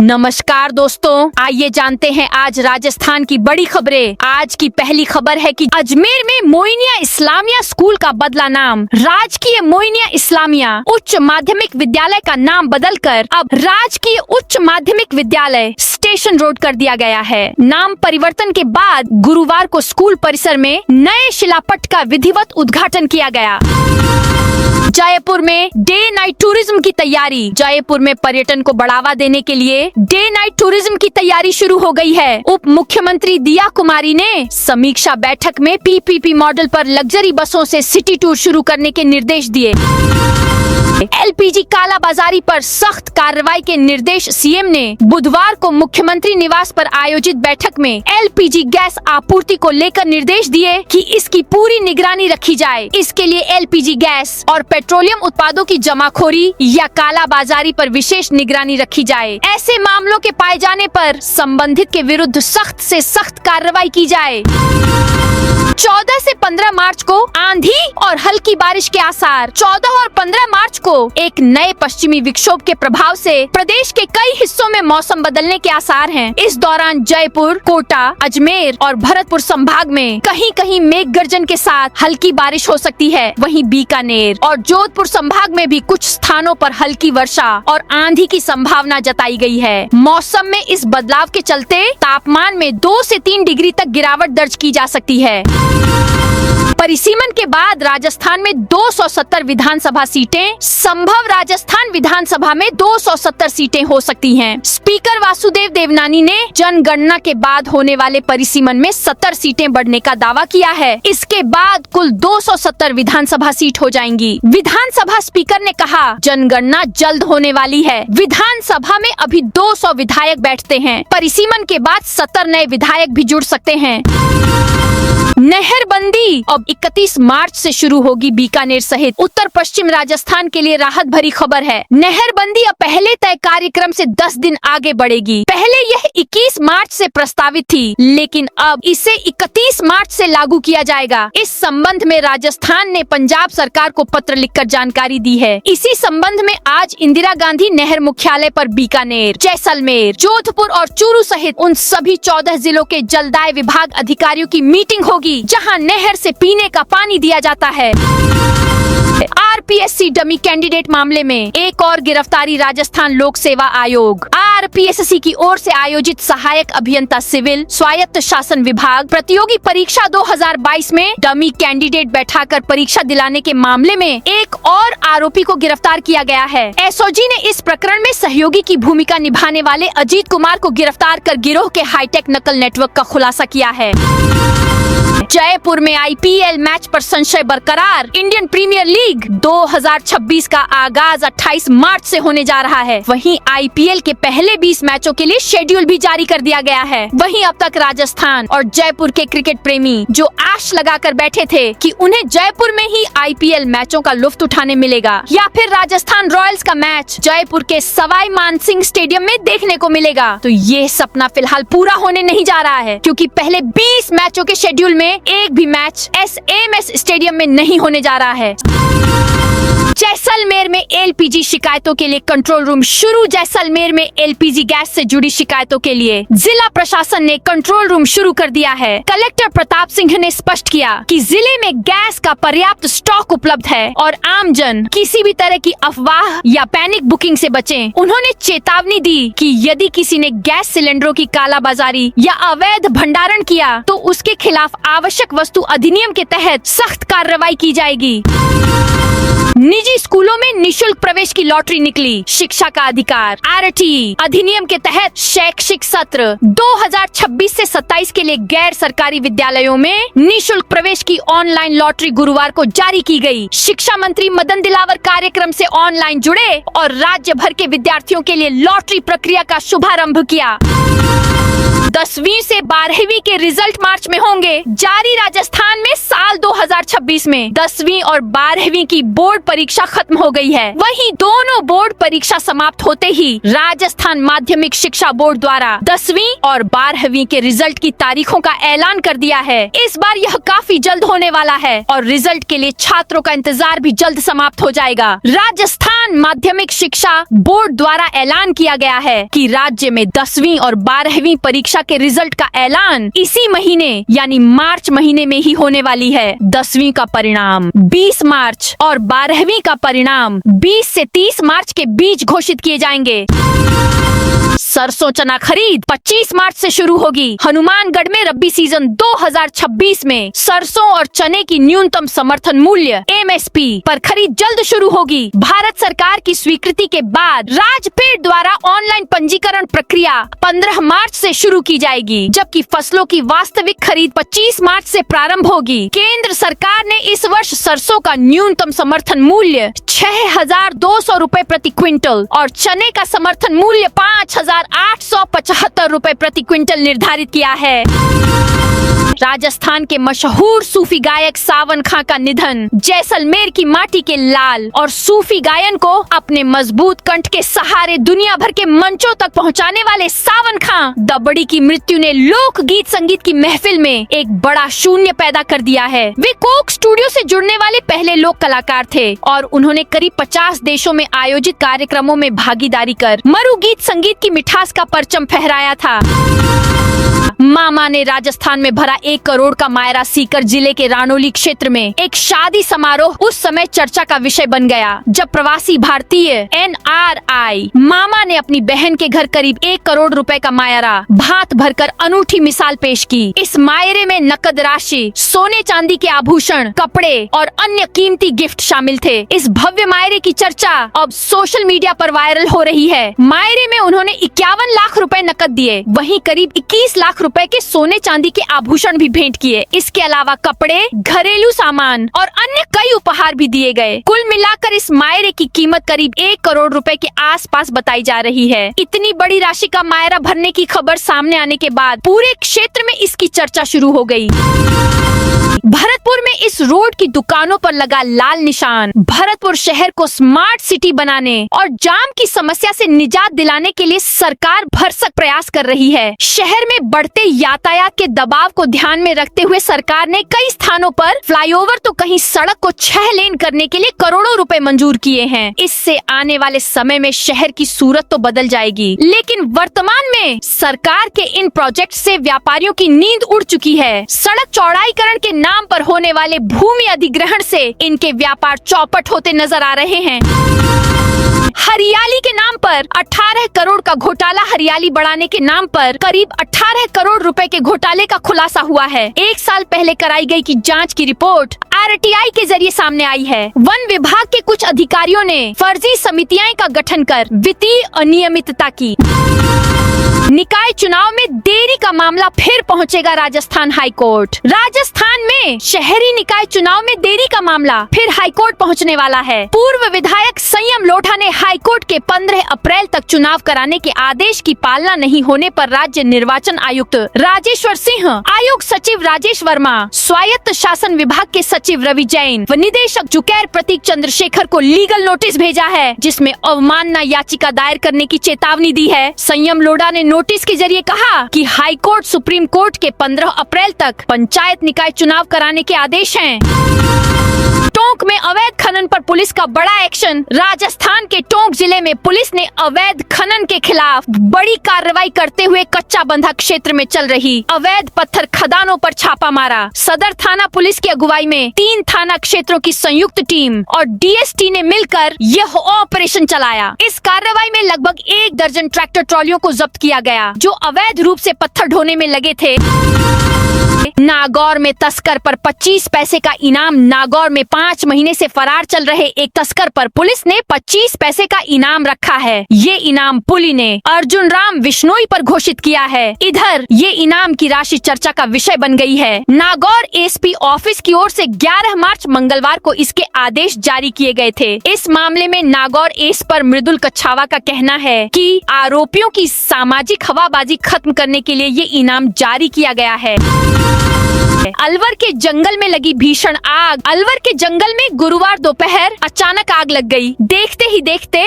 नमस्कार दोस्तों, आइए जानते हैं आज राजस्थान की बड़ी खबरें। आज की पहली खबर है कि अजमेर में मोइनिया इस्लामिया स्कूल का बदला नाम। राजकीय मोइनिया इस्लामिया उच्च माध्यमिक विद्यालय का नाम बदलकर अब राजकीय उच्च माध्यमिक विद्यालय स्टेशन रोड कर दिया गया है। नाम परिवर्तन के बाद गुरुवार को स्कूल परिसर में नए शिलापट का विधिवत उद्घाटन किया गया। जयपुर में डे नाइट टूरिज्म की तैयारी। जयपुर में पर्यटन को बढ़ावा देने के लिए डे नाइट टूरिज्म की तैयारी शुरू हो गई है। उप मुख्यमंत्री दिया कुमारी ने समीक्षा बैठक में पीपीपी मॉडल पर लग्जरी बसों से सिटी टूर शुरू करने के निर्देश दिए। एलपीजी कालाबाजारी पर सख्त कार्रवाई के निर्देश सीएम ने बुधवार को मुख्यमंत्री निवास पर आयोजित बैठक में एलपीजी गैस आपूर्ति को लेकर निर्देश दिए कि इसकी पूरी निगरानी रखी जाए। इसके लिए एलपीजी गैस और पेट्रोलियम उत्पादों की जमाखोरी या कालाबाजारी पर विशेष निगरानी रखी जाए। ऐसे मामलों के पाए जाने पर संबंधित के विरुद्ध सख्त से सख्त कार्रवाई की जाए। 14 से 15 मार्च को आंधी और हल्की बारिश के आसार। 14 और 15 मार्च को एक नए पश्चिमी विक्षोभ के प्रभाव से प्रदेश के कई हिस्सों में मौसम बदलने के आसार हैं। इस दौरान जयपुर, कोटा, अजमेर और भरतपुर संभाग में कहीं कहीं मेघ गर्जन के साथ हल्की बारिश हो सकती है। वहीं बीकानेर और जोधपुर संभाग में भी कुछ स्थानों पर हल्की वर्षा और आंधी की संभावना जताई गई है। मौसम में इस बदलाव के चलते तापमान में 2 से 3 डिग्री तक गिरावट दर्ज की जा सकती है। परिसीमन के बाद राजस्थान में 270 विधानसभा सीटें संभव। राजस्थान विधानसभा में 270 सीटें हो सकती हैं। स्पीकर वासुदेव देवनानी ने जनगणना के बाद होने वाले परिसीमन में 70 सीटें बढ़ने का दावा किया है। इसके बाद कुल 270 विधानसभा सीट हो जाएंगी। विधानसभा स्पीकर ने कहा, जनगणना जल्द होने वाली है। विधानसभा में अभी 200 विधायक बैठते हैं। परिसीमन के बाद 70 नए विधायक भी जुड़ सकते हैं। नहरबंदी अब 31 मार्च से शुरू होगी। बीकानेर सहित उत्तर पश्चिम राजस्थान के लिए राहत भरी खबर है। नहरबंदी अब पहले तय कार्यक्रम से 10 दिन आगे बढ़ेगी। पहले यह 21 मार्च से प्रस्तावित थी, लेकिन अब इसे 31 मार्च से लागू किया जाएगा। इस संबंध में राजस्थान ने पंजाब सरकार को पत्र लिखकर जानकारी दी है। इसी संबंध में आज इंदिरा गांधी नहर मुख्यालय पर बीकानेर, जैसलमेर, जोधपुर और चूरू सहित उन सभी 14 जिलों के जलदाय विभाग अधिकारियों की मीटिंग होगी, जहां नहर से पीने का पानी दिया जाता है। आरपीएससी डमी कैंडिडेट मामले में एक और गिरफ्तारी। राजस्थान लोक सेवा आयोग आरपीएससी की ओर से आयोजित सहायक अभियंता सिविल स्वायत्त शासन विभाग प्रतियोगी परीक्षा 2022 में डमी कैंडिडेट बैठाकर परीक्षा दिलाने के मामले में एक और आरोपी को गिरफ्तार किया गया है। एसओजी ने इस प्रकरण में सहयोगी की भूमिका निभाने वाले अजीत कुमार को गिरफ्तार कर गिरोह के हाईटेक नकल नेटवर्क का खुलासा किया है। जयपुर में आईपीएल मैच पर संशय बरकरार। इंडियन प्रीमियर लीग 2026 का आगाज 28 मार्च से होने जा रहा है। वहीं आईपीएल के पहले 20 मैचों के लिए शेड्यूल भी जारी कर दिया गया है। वहीं अब तक राजस्थान और जयपुर के क्रिकेट प्रेमी जो आश लगाकर बैठे थे कि उन्हें जयपुर में ही आईपीएल मैचों का लुत्फ उठाने मिलेगा या फिर राजस्थान रॉयल्स का मैच जयपुर के सवाई मानसिंह स्टेडियम में देखने को मिलेगा, तो ये सपना फिलहाल पूरा होने नहीं जा रहा है, क्योंकि पहले 20 मैचों के शेड्यूल में एक भी मैच एसएमएस स्टेडियम में नहीं होने जा रहा है। जैसलमेर में एलपीजी शिकायतों के लिए कंट्रोल रूम शुरू। जैसलमेर में एलपीजी गैस से जुड़ी शिकायतों के लिए जिला प्रशासन ने कंट्रोल रूम शुरू कर दिया है। कलेक्टर प्रताप सिंह ने स्पष्ट किया कि जिले में गैस का पर्याप्त स्टॉक उपलब्ध है और आमजन किसी भी तरह की अफवाह या पैनिक बुकिंग से बचें। उन्होंने चेतावनी दी कि यदि किसी ने गैस सिलेंडरों की कालाबाजारी या अवैध भंडारण किया तो उसके खिलाफ आवश्यक वस्तु अधिनियम के तहत सख्त कार्रवाई की जाएगी। निजी स्कूलों में निशुल्क प्रवेश की लॉटरी निकली। शिक्षा का अधिकार आरटीई अधिनियम के तहत शैक्षिक सत्र 2026 से 27 के लिए गैर सरकारी विद्यालयों में निशुल्क प्रवेश की ऑनलाइन लॉटरी गुरुवार को जारी की गई। शिक्षा मंत्री मदन दिलावर कार्यक्रम से ऑनलाइन जुड़े और राज्य भर के विद्यार्थियों के लिए लॉटरी प्रक्रिया का शुभारंभ किया। 10वीं से 12वीं के रिजल्ट मार्च में होंगे जारी। राजस्थान में साल 2026 में 10वीं और 12वीं की बोर्ड परीक्षा खत्म हो गई है। वहीं दोनों बोर्ड परीक्षा समाप्त होते ही राजस्थान माध्यमिक शिक्षा बोर्ड द्वारा 10वीं और 12वीं के रिजल्ट की तारीखों का ऐलान कर दिया है। इस बार यह काफी जल्द होने वाला है और रिजल्ट के लिए छात्रों का इंतजार भी जल्द समाप्त हो जाएगा। राजस्थान माध्यमिक शिक्षा बोर्ड द्वारा ऐलान किया गया है कि राज्य में 10वीं और 12वीं परीक्षा के रिजल्ट का ऐलान इसी महीने यानी मार्च महीने में ही होने वाली है। 10वीं का परिणाम 20 मार्च और 12वीं का परिणाम 20 से 30 मार्च के बीच घोषित किए जाएंगे। सरसों चना खरीद 25 मार्च से शुरू होगी। हनुमानगढ़ में रबी सीजन 2026 में सरसों और चने की न्यूनतम समर्थन मूल्य MSP पर खरीद जल्द शुरू होगी। भारत सरकार की स्वीकृति के बाद राजफेड द्वारा ऑनलाइन पंजीकरण प्रक्रिया 15 मार्च से शुरू की जाएगी, जबकि फसलों की वास्तविक खरीद 25 मार्च से प्रारंभ होगी। केंद्र सरकार ने इस वर्ष सरसों का न्यूनतम समर्थन मूल्य 6,200 रुपए प्रति क्विंटल और चने का समर्थन मूल्य 5,875 रुपए प्रति क्विंटल निर्धारित किया है। राजस्थान के मशहूर सूफी गायक सावन खां का निधन। जैसलमेर की माटी के लाल और सूफी गायन को अपने मजबूत कंठ के सहारे दुनिया भर के मंचों तक पहुंचाने वाले सावन खां दबड़ी की मृत्यु ने लोक गीत संगीत की महफिल में एक बड़ा शून्य पैदा कर दिया है। वे कोक स्टूडियो से जुड़ने वाले पहले लोक कलाकार थे और उन्होंने करीब 50 देशों में आयोजित कार्यक्रमों में भागीदारी कर मरु गीत संगीत की मिठास का परचम फहराया था। मामा ने राजस्थान में भरा 1 करोड़ का मायरा सीकर जिले के रानोली क्षेत्र में एक शादी समारोह उस समय चर्चा का विषय बन गया, जब प्रवासी भारतीय NRI मामा ने अपनी बहन के घर करीब 1 करोड़ रुपए का मायरा भात भरकर अनूठी मिसाल पेश की। इस मायरे में नकद राशि, सोने चांदी के आभूषण, कपड़े और अन्य कीमती गिफ्ट शामिल थे। इस भव्य मायरे की चर्चा अब सोशल मीडिया पर वायरल हो रही है। मायरे में उन्होंने 51 लाख रुपए नकद दिए, वहीं करीब 21 लाख रुपए के सोने चांदी के आभूषण भी भेंट किए। इसके अलावा कपड़े, घरेलू सामान और अन्य कई उपहार भी दिए गए। कुल मिलाकर इस मायरे की कीमत करीब 1 करोड़ रुपए के आसपास बताई जा रही है। इतनी बड़ी राशि का मायरा भरने की खबर सामने आने के बाद पूरे क्षेत्र में इसकी चर्चा शुरू हो गई। भरतपुर में इस रोड की दुकानों पर लगा लाल निशान भरतपुर शहर को स्मार्ट सिटी बनाने और जाम की समस्या से निजात दिलाने के लिए सरकार भरसक प्रयास कर रही है। शहर में बढ़ते यातायात के दबाव को ध्यान में रखते हुए सरकार ने कई स्थानों पर फ्लाईओवर तो कहीं सड़क को 6 लेन करने के लिए करोड़ों रुपए मंजूर किए हैं। इससे आने वाले समय में शहर की सूरत तो बदल जाएगी, लेकिन वर्तमान में सरकार के इन प्रोजेक्ट से व्यापारियों की नींद उड़ चुकी है। सड़क चौड़ाईकरण के नाम पर होने वाले भूमि अधिग्रहण से इनके व्यापार चौपट होते नजर आ रहे हैं। हरियाली के नाम पर 18 करोड़ का घोटाला। हरियाली बढ़ाने के नाम पर करीब 18 करोड़ रुपए के घोटाले का खुलासा हुआ है। 1 साल पहले कराई गई की जांच की रिपोर्ट RTI के जरिए सामने आई है। वन विभाग के कुछ अधिकारियों ने फर्जी समितियां का गठन कर वित्तीय अनियमितता की। निकाय चुनाव में देरी का मामला फिर पहुंचेगा राजस्थान हाईकोर्ट। राजस्थान में शहरी निकाय चुनाव में देरी का मामला फिर हाईकोर्ट पहुंचने वाला है। पूर्व विधायक संयम लोढ़ा ने हाईकोर्ट के 15 अप्रैल तक चुनाव कराने के आदेश की पालना नहीं होने पर राज्य निर्वाचन आयुक्त राजेश्वर सिंह, आयोग सचिव राजेश वर्मा, स्वायत्त शासन विभाग के सचिव रवि जैन व निदेशक जुकैर प्रतीक चंद्रशेखर को लीगल नोटिस भेजा है, जिसमें अवमानना याचिका दायर करने की चेतावनी दी है। संयम लोढ़ा ने नोटिस के जरिए कहा कि हाईकोर्ट सुप्रीम कोर्ट के 15 अप्रैल तक पंचायत निकाय चुनाव कराने के आदेश हैं। टोंक में अवैध खनन पर पुलिस का बड़ा एक्शन। राजस्थान के टोंक जिले में पुलिस ने अवैध खनन के खिलाफ बड़ी कार्रवाई करते हुए कच्चा बंधा क्षेत्र में चल रही अवैध पत्थर खदानों पर छापा मारा। सदर थाना पुलिस की अगुवाई में 3 थाना क्षेत्रों की संयुक्त टीम और DST ने मिलकर यह ऑपरेशन चलाया। इस कार्रवाई में लगभग 1 दर्जन ट्रैक्टर ट्रॉलियों को जब्त किया गया, जो अवैध रूप से पत्थर ढोने में लगे थे। नागौर में तस्कर पर 25 पैसे का इनाम। नागौर में 5 महीने से फरार चल रहे एक तस्कर पर पुलिस ने 25 पैसे का इनाम रखा है। ये इनाम पुलिस ने अर्जुन राम विश्नोई पर घोषित किया है। इधर ये इनाम की राशि चर्चा का विषय बन गई है। नागौर SP ऑफिस की ओर से 11 मार्च मंगलवार को इसके आदेश जारी किए गए थे। इस मामले में नागौर एस पर मृदुल कच्छावा का कहना है कि आरोपियों की सामाजिक हवाबाजी खत्म करने के लिए ये इनाम जारी किया गया है। अलवर के जंगल में लगी भीषण आग। अलवर के जंगल में गुरुवार दोपहर अचानक आग लग गई। देखते ही देखते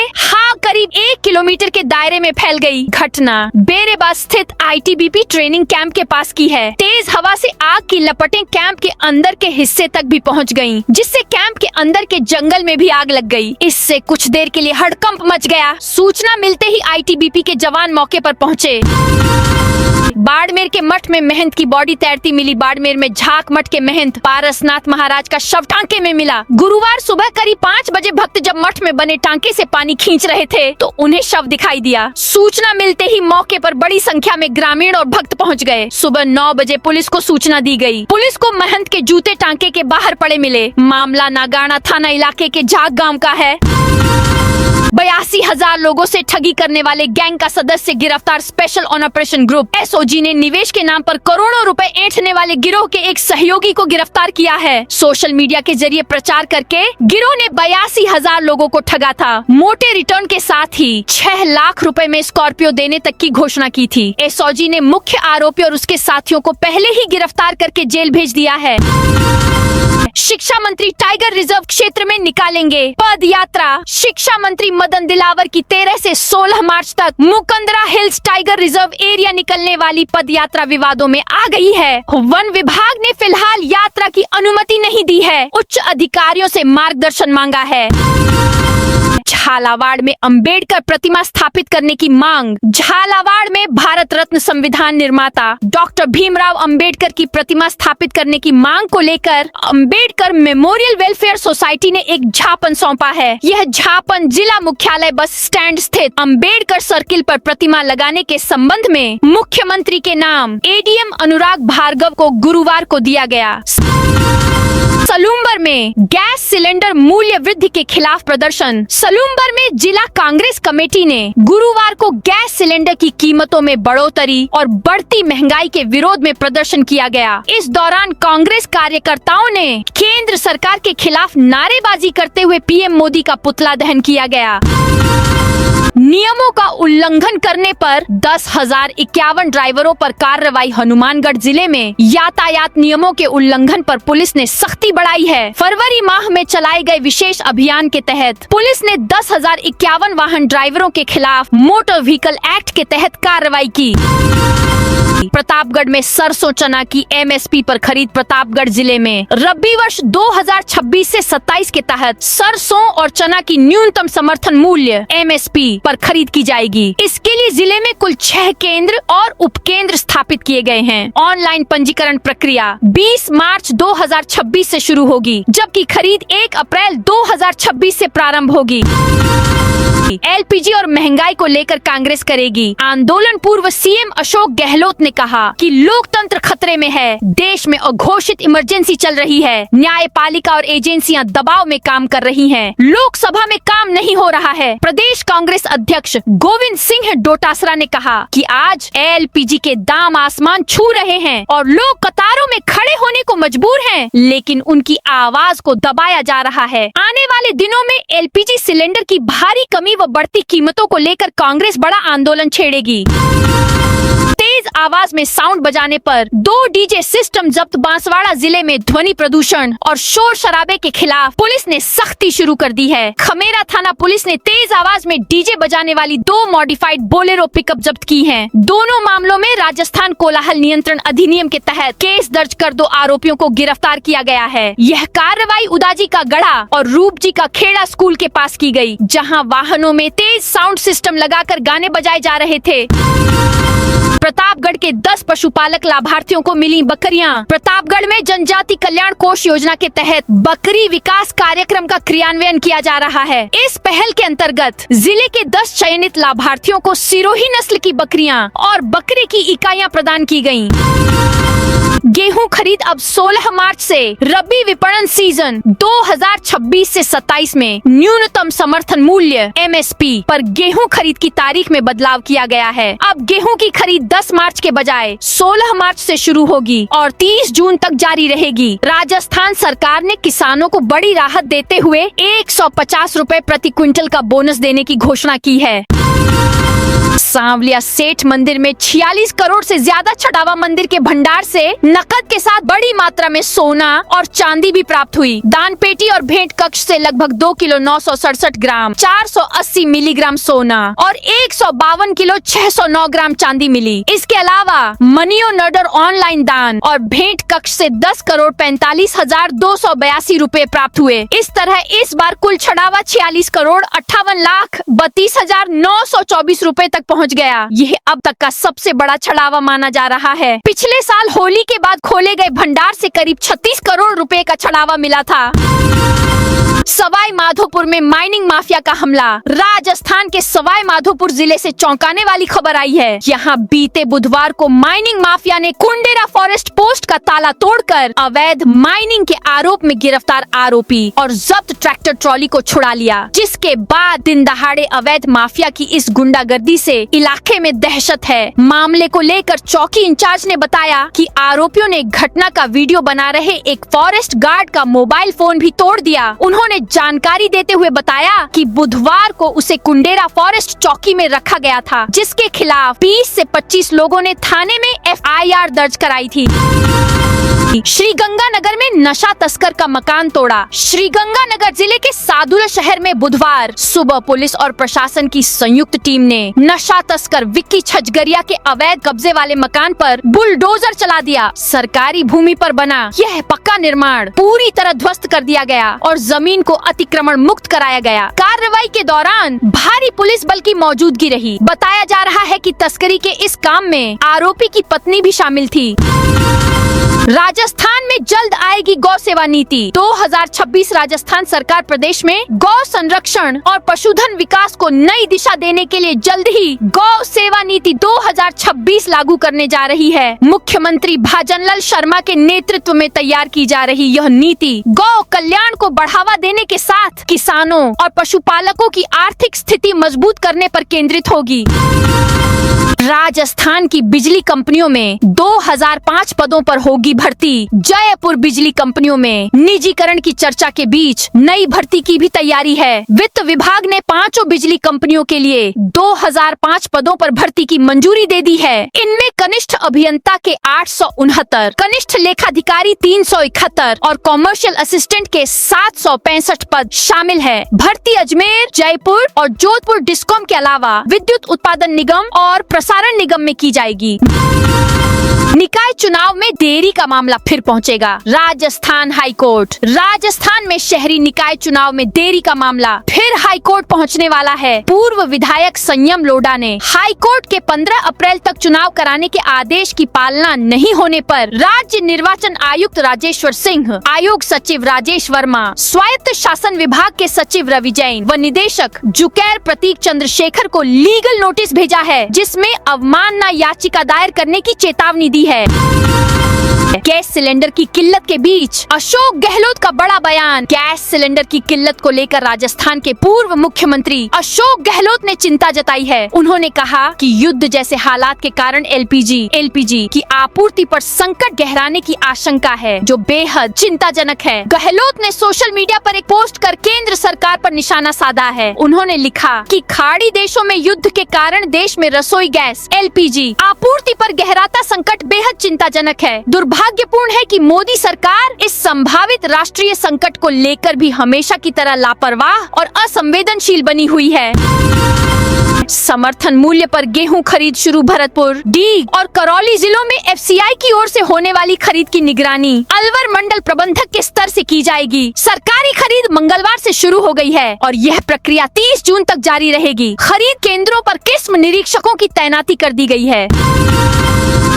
करीब 1 किलोमीटर के दायरे में फैल गई। घटना बेरेबा स्थित आईटीबीपी ट्रेनिंग कैंप के पास की है। तेज हवा से आग की लपटें कैंप के अंदर के हिस्से तक भी पहुंच गईं, जिससे कैंप के अंदर के जंगल में भी आग लग गई। इससे कुछ देर के लिए हड़कंप मच गया। सूचना मिलते ही आईटीबीपी के जवान मौके पर पहुंचे। बाड़मेर के मठ में महंत की बॉडी तैरती मिली। बाड़मेर में झाक मठ के महंत पारसनाथ महाराज का शव टांके में मिला। गुरुवार सुबह करीब 5 बजे भक्त जब मठ में बने टांके से पानी खींच रहे थे तो उन्हें शव दिखाई दिया। सूचना मिलते ही मौके पर बड़ी संख्या में ग्रामीण और भक्त पहुंच गए। सुबह 9 बजे पुलिस को सूचना दी गई। पुलिस को महंत के जूते टांके के बाहर पड़े मिले। मामला नागाना थाना इलाके के झाक गांव का है। 82,000 लोगों से ठगी करने वाले गैंग का सदस्य गिरफ्तार। Special on operation group SOG ने निवेश के नाम पर करोड़ों रुपए ऐंठने वाले गिरोह के एक सहयोगी को गिरफ्तार किया है। सोशल मीडिया के जरिए प्रचार करके गिरोह ने 82,000 लोगों को ठगा था। मोटे रिटर्न के साथ ही 6 लाख रुपए में स्कॉर्पियो देने तक की घोषणा की थी। एसओजी ने मुख्य आरोपी और उसके साथियों को पहले ही गिरफ्तार करके जेल भेज दिया है। शिक्षा मंत्री टाइगर रिजर्व क्षेत्र में निकालेंगे पद यात्रा। शिक्षा मंत्री मदन दिलावर की 13 से 16 मार्च तक Mukundra hills tiger reserve area निकलने वाली पद यात्रा विवादों में आ गई है। वन विभाग ने फिलहाल यात्रा की अनुमति नहीं दी है। उच्च अधिकारियों से मार्गदर्शन मांगा है। झालावाड़ में अंबेडकर प्रतिमा स्थापित करने की मांग। झालावाड़ में भारत रत्न संविधान निर्माता डॉक्टर भीमराव अंबेडकर की प्रतिमा स्थापित करने की मांग को लेकर अंबेडकर मेमोरियल वेलफेयर सोसाइटी ने एक ज्ञापन सौंपा है। यह ज्ञापन जिला मुख्यालय बस स्टैंड स्थित अंबेडकर सर्किल पर प्रतिमा लगाने के संबंध में मुख्यमंत्री के नाम एडीएम अनुराग भार्गव को गुरुवार को दिया गया। सलूम्बर में गैस सिलेंडर मूल्य वृद्धि के खिलाफ प्रदर्शन। सलूम्बर में जिला कांग्रेस कमेटी ने गुरुवार को गैस सिलेंडर की कीमतों में बढ़ोतरी और बढ़ती महंगाई के विरोध में प्रदर्शन किया गया। इस दौरान कांग्रेस कार्यकर्ताओं ने केंद्र सरकार के खिलाफ नारेबाजी करते हुए पीएम मोदी का पुतला दहन किया गया। नियमों का उल्लंघन करने पर 10,051 ड्राइवरों पर कार्रवाई। हनुमानगढ़ जिले में यातायात नियमों के उल्लंघन पर पुलिस ने सख्ती बढ़ाई है। फरवरी माह में चलाए गए विशेष अभियान के तहत पुलिस ने 10,051 वाहन ड्राइवरों के खिलाफ मोटर व्हीकल एक्ट के तहत कार्रवाई की। प्रतापगढ़ में सरसों चना की एमएसपी पर खरीद। प्रतापगढ़ जिले में रबी वर्ष 2026 से 27 के तहत सरसों और चना की न्यूनतम समर्थन मूल्य एमएसपी पर खरीद की जाएगी। इसके लिए जिले में कुल 6 केंद्र और उपकेंद्र स्थापित किए गए हैं। ऑनलाइन पंजीकरण प्रक्रिया 20 मार्च 2026 से शुरू होगी, जबकि खरीद 1 अप्रैल 2026 से प्रारंभ होगी। एलपीजी और महंगाई को लेकर कांग्रेस करेगी आंदोलन। पूर्व सीएम अशोक गहलोत ने कहा कि लोकतंत्र खतरे में है। देश में अघोषित इमरजेंसी चल रही है। न्यायपालिका और एजेंसियां दबाव में काम कर रही हैं। लोकसभा में काम नहीं हो रहा है। प्रदेश कांग्रेस अध्यक्ष गोविंद सिंह डोटासरा ने कहा कि आज एलपीजी के दाम आसमान छू रहे हैं और लोग कतारों में खड़े होने को मजबूर हैं, लेकिन उनकी आवाज को दबाया जा रहा है। आने वाले दिनों में एलपीजी सिलेंडर की भारी कमी व बढ़ती कीमतों को लेकर कांग्रेस बड़ा आंदोलन छेड़ेगी। तेज आवाज में साउंड बजाने पर 2 डीजे सिस्टम जब्त। बांसवाड़ा जिले में ध्वनि प्रदूषण और शोर शराबे के खिलाफ पुलिस ने सख्ती शुरू कर दी है। खमेरा थाना पुलिस ने तेज आवाज में डीजे बजाने वाली 2 मॉडिफाइड बोलेरो पिकअप जब्त की हैं। दोनों मामलों में राजस्थान कोलाहल नियंत्रण अधिनियम के तहत केस दर्ज कर 2 आरोपियों को गिरफ्तार किया गया है। यह कार्रवाई उदाजी का गढ़ा और रूपजी का खेड़ा स्कूल के पास की गई, जहां वाहनों में तेज साउंड सिस्टम लगाकर गाने बजाए जा रहे थे। प्रतापगढ़ के 10 पशुपालक लाभार्थियों को मिली बकरियां। प्रतापगढ़ में जनजाति कल्याण कोष योजना के तहत बकरी विकास कार्यक्रम का क्रियान्वयन किया जा रहा है। इस पहल के अंतर्गत जिले के 10 चयनित लाभार्थियों को सिरोही नस्ल की बकरियां और बकरे की इकाइयां प्रदान की गयी। गेहूं खरीद अब 16 मार्च से रबी विपणन सीजन 2026 से 27 में न्यूनतम समर्थन मूल्य एमएसपी पर गेहूं खरीद की तारीख में बदलाव किया गया है। अब गेहूं की खरीद 10 मार्च के बजाय 16 मार्च से शुरू होगी और 30 जून तक जारी रहेगी। राजस्थान सरकार ने किसानों को बड़ी राहत देते हुए 150 रुपए प्रति क्विंटल का बोनस देने की घोषणा की है। सांवलिया सेठ मंदिर में 46 करोड़ से ज्यादा छठावा मंदिर के भंडार से नकद के साथ बड़ी मात्रा में सोना और चांदी भी प्राप्त हुई। दान पेटी और भेंट कक्ष से लगभग 2 किलो 967 ग्राम 480 मिलीग्राम सोना और 152 किलो 609 ग्राम चांदी मिली। इसके अलावा मनी ऑर्डर ऑनलाइन दान और भेंट कक्ष से 10 करोड़ 45,282 रुपए प्राप्त हुए। इस तरह इस बार कुल छठावा 46 करोड़ 58,32,924 रुपए तक पहुंच गया। यह अब तक का सबसे बड़ा छठावा माना जा रहा है। पिछले साल होली के बाद खोले गए भंडार से करीब 36 करोड़ रुपए का छठावा मिला था। सवाई माधोपुर में माइनिंग माफिया का हमला। राजस्थान के सवाई माधोपुर जिले से चौंकाने वाली खबर आई है। यहाँ बीते बुधवार को माइनिंग माफिया ने कुंडेरा फॉरेस्ट पोस्ट का ताला तोड़कर अवैध माइनिंग के आरोप में गिरफ्तार आरोपी और जब्त ट्रैक्टर ट्रॉली को छुड़ा लिया, जिसके बाद दिन दहाड़े अवैध माफिया की इस गुंडागर्दी से इलाके में दहशत है। मामले को लेकर चौकी इंचार्ज ने बताया कि आरोपियों ने घटना का वीडियो बना रहे एक फॉरेस्ट गार्ड का मोबाइल फोन भी तोड़ दिया। उन्होंने जानकारी देते हुए बताया कि बुधवार को उसे कुंडेरा फॉरेस्ट चौकी में रखा गया था, जिसके खिलाफ 20 से 25 लोगों ने थाने में FIR दर्ज कराई थी। श्रीगंगानगर में नशा तस्कर का मकान तोड़ा। श्रीगंगानगर जिले के सादुल शहर में बुधवार सुबह पुलिस और प्रशासन की संयुक्त टीम ने नशा तस्कर विक्की छजगरिया के अवैध कब्जे वाले मकान पर बुलडोजर चला दिया। सरकारी भूमि पर बना यह पक्का निर्माण पूरी तरह ध्वस्त कर दिया गया और जमीन को अतिक्रमण मुक्त कराया गया। कार्रवाई के दौरान भारी पुलिस बल की मौजूदगी रही। बताया जा रहा है कि तस्करी के इस काम में आरोपी की पत्नी भी शामिल थी। राजस्थान में जल्द आएगी गौ सेवा नीति। 2026 राजस्थान सरकार प्रदेश में गौ संरक्षण और पशुधन विकास को नई दिशा देने के लिए जल्द ही गौ सेवा नीति 2026 लागू करने जा रही है। मुख्यमंत्री भाजनलाल शर्मा के नेतृत्व में तैयार की जा रही यह नीति गौ कल्याण को बढ़ावा देने के साथ किसानों और पशुपालकों की आर्थिक स्थिति मजबूत करने पर केंद्रित होगी। राजस्थान की बिजली कंपनियों में 2005 पदों पर होगी भर्ती। जयपुर बिजली कंपनियों में निजीकरण की चर्चा के बीच नई भर्ती की भी तैयारी है। वित्त विभाग ने 5 बिजली कंपनियों के लिए 2005 पदों पर भर्ती की मंजूरी दे दी है। इनमें कनिष्ठ अभियंता के 869, कनिष्ठ लेखाधिकारी 371 और कॉमर्शियल असिस्टेंट के 765 पद शामिल है। भर्ती अजमेर, जयपुर और जोधपुर डिस्कॉम के अलावा विद्युत उत्पादन निगम और प्रसारण निगम में की जाएगी। निकाय चुनाव में देरी का मामला फिर पहुंचेगा। राजस्थान हाईकोर्ट। राजस्थान में शहरी निकाय चुनाव में देरी का मामला फिर हाईकोर्ट पहुंचने वाला है। पूर्व विधायक संयम लोढ़ा ने हाईकोर्ट के 15 अप्रैल तक चुनाव कराने के आदेश की पालना नहीं होने पर राज्य निर्वाचन आयुक्त राजेश्वर सिंह, आयोग सचिव राजेश वर्मा, स्वायत्त शासन विभाग के सचिव रवि जैन व निदेशक जुकैर प्रतीक चंद्रशेखर को लीगल नोटिस भेजा है, जिसमें अवमानना याचिका दायर करने की चेतावनी दी है। गैस सिलेंडर की किल्लत के बीच अशोक गहलोत का बड़ा बयान। गैस सिलेंडर की किल्लत को लेकर राजस्थान के पूर्व मुख्यमंत्री अशोक गहलोत ने चिंता जताई है। उन्होंने कहा कि युद्ध जैसे हालात के कारण एलपीजी की आपूर्ति पर संकट गहराने की आशंका है, जो बेहद चिंताजनक है। गहलोत ने सोशल मीडिया पर एक पोस्ट कर केंद्र सरकार पर निशाना साधा है। उन्होंने लिखा कि खाड़ी देशों में युद्ध के कारण देश में रसोई गैस एलपीजी आपूर्ति पर गहराता संकट बेहद चिंताजनक है। दुर्भाग्यपूर्ण है कि मोदी सरकार इस संभावित राष्ट्रीय संकट को लेकर भी हमेशा की तरह लापरवाह और असंवेदनशील बनी हुई है। समर्थन मूल्य पर गेहूं खरीद शुरू। भरतपुर, डीग और करौली जिलों में FCI की ओर से होने वाली खरीद की निगरानी अलवर मंडल प्रबंधक के स्तर से की जाएगी। सरकारी खरीद मंगलवार से शुरू हो गई है और यह प्रक्रिया 30 जून तक जारी रहेगी। खरीद केंद्रों पर किस्म निरीक्षकों की तैनाती कर दी गई है।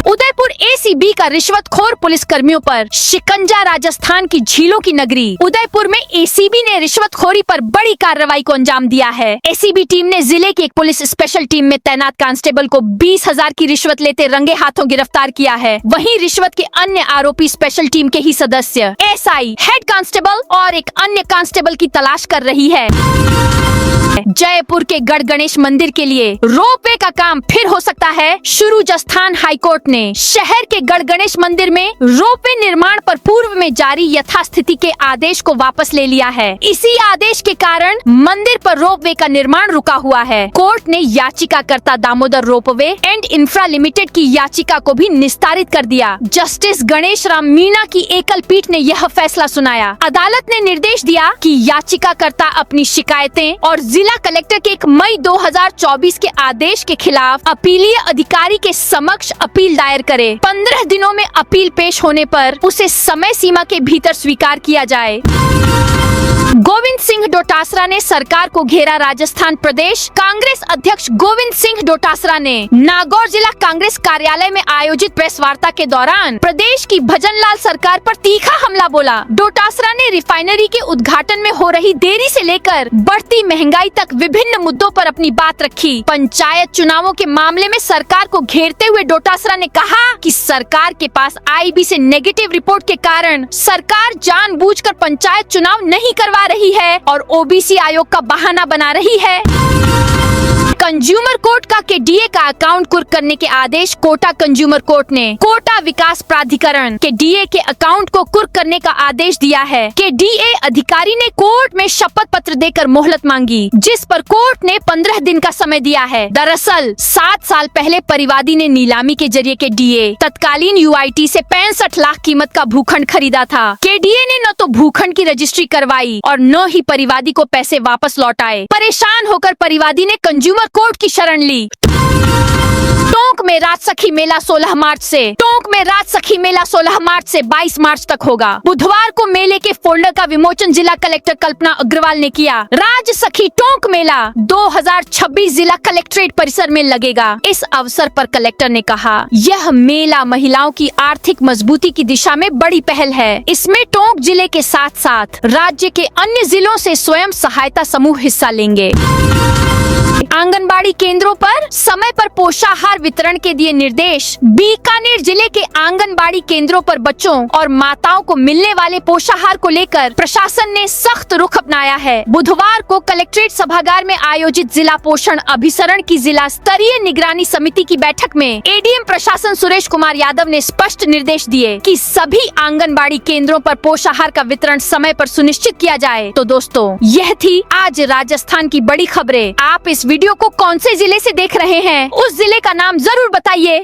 उदयपुर ACB का रिश्वतखोर पुलिस कर्मियों पर शिकंजा। राजस्थान की झीलों की नगरी उदयपुर में ACB ने रिश्वतखोरी पर बड़ी कार्रवाई को अंजाम दिया है। ACB टीम ने जिले की एक पुलिस स्पेशल टीम में तैनात कांस्टेबल को 20,000 की रिश्वत लेते रंगे हाथों गिरफ्तार किया है। वहीं रिश्वत के अन्य आरोपी स्पेशल टीम के ही सदस्य SI, हेड कांस्टेबल और एक अन्य कांस्टेबल की तलाश कर रही है। जयपुर के गढ़ गणेश मंदिर के लिए रोपवे का काम फिर हो सकता है शुरू। राजस्थान हाईकोर्ट ने शहर शहर के गढ़ गणेश मंदिर में रोपवे निर्माण पर पूर्व में जारी यथास्थिति के आदेश को वापस ले लिया है। इसी आदेश के कारण मंदिर पर रोपवे का निर्माण रुका हुआ है। कोर्ट ने याचिकाकर्ता Damodar ropeway and infra limited की याचिका को भी निस्तारित कर दिया। जस्टिस गणेश राम मीणा की एकल पीठ ने यह फैसला सुनाया। अदालत ने निर्देश दिया कि याचिकाकर्ता अपनी शिकायतें और जिला कलेक्टर के 1 मई 2024 के आदेश के खिलाफ अपीलीय अधिकारी के समक्ष अपील दायर करे। 15 दिनों में अपील पेश होने पर उसे समय सीमा के भीतर स्वीकार किया जाए। गोविंद सिंह डोटासरा ने सरकार को घेरा। राजस्थान प्रदेश कांग्रेस अध्यक्ष गोविंद सिंह डोटासरा ने नागौर जिला कांग्रेस कार्यालय में आयोजित प्रेस वार्ता के दौरान प्रदेश की भजनलाल सरकार पर तीखा हमला बोला। डोटासरा ने रिफाइनरी के उद्घाटन में हो रही देरी से लेकर बढ़ती महंगाई तक विभिन्न मुद्दों पर अपनी बात रखी। पंचायत चुनावों के मामले में सरकार को घेरते हुए डोटासरा ने कहा कि सरकार के पास आईबी से नेगेटिव रिपोर्ट के कारण सरकार जानबूझकर पंचायत चुनाव नहीं करवा रही है और ओबीसी आयोग का बहाना बना रही है। कंज्यूमर कोर्ट का केडीए का अकाउंट कुर्क करने के आदेश। कोटा कंज्यूमर कोर्ट ने कोटा विकास प्राधिकरण के डीए के अकाउंट को कुर्क करने का आदेश दिया है। केडीए अधिकारी ने कोर्ट में शपथ पत्र देकर मोहलत मांगी, जिस पर कोर्ट ने 15 दिन का समय दिया है। दरअसल 7 साल पहले परिवादी ने नीलामी के जरिए केडीए तत्कालीन यूआईटी से 65 लाख कीमत का भूखंड खरीदा था। केडीए ने न तो भूखंड की रजिस्ट्री करवाई और न ही परिवादी को पैसे वापस लौटाए। परेशान होकर परिवादी ने कंज्यूमर कोर्ट की शरण ली। टोंक में राजसखी मेला 16 मार्च से 16 मार्च से 22 मार्च तक होगा। बुधवार को मेले के फोल्डर का विमोचन जिला कलेक्टर कल्पना अग्रवाल ने किया। राजसखी टोंक मेला 2026 जिला कलेक्ट्रेट परिसर में लगेगा। इस अवसर पर कलेक्टर ने कहा, यह मेला महिलाओं की आर्थिक मजबूती की दिशा में बड़ी पहल है। इसमें टोंक जिले के साथ साथ राज्य के अन्य जिलों से स्वयं सहायता समूह हिस्सा लेंगे। आंगनबाड़ी केंद्रों पर समय पर पोषाहार वितरण के दिए निर्देश। बीकानेर जिले के आंगनबाड़ी केंद्रों पर बच्चों और माताओं को मिलने वाले पोषाहार को लेकर प्रशासन ने सख्त रुख अपनाया है। बुधवार को कलेक्ट्रेट सभागार में आयोजित जिला पोषण अभिसरण की जिला स्तरीय निगरानी समिति की बैठक में एडीएम प्रशासन सुरेश कुमार यादव ने स्पष्ट निर्देश दिए कि सभी आंगनबाड़ी केंद्रों पर पोषाहार का वितरण समय पर सुनिश्चित किया जाए। तो दोस्तों, यह थी आज राजस्थान की बड़ी खबरें। आप इस वीडियो को कौन से जिले से देख रहे हैं, उस जिले का नाम जरूर बताइए।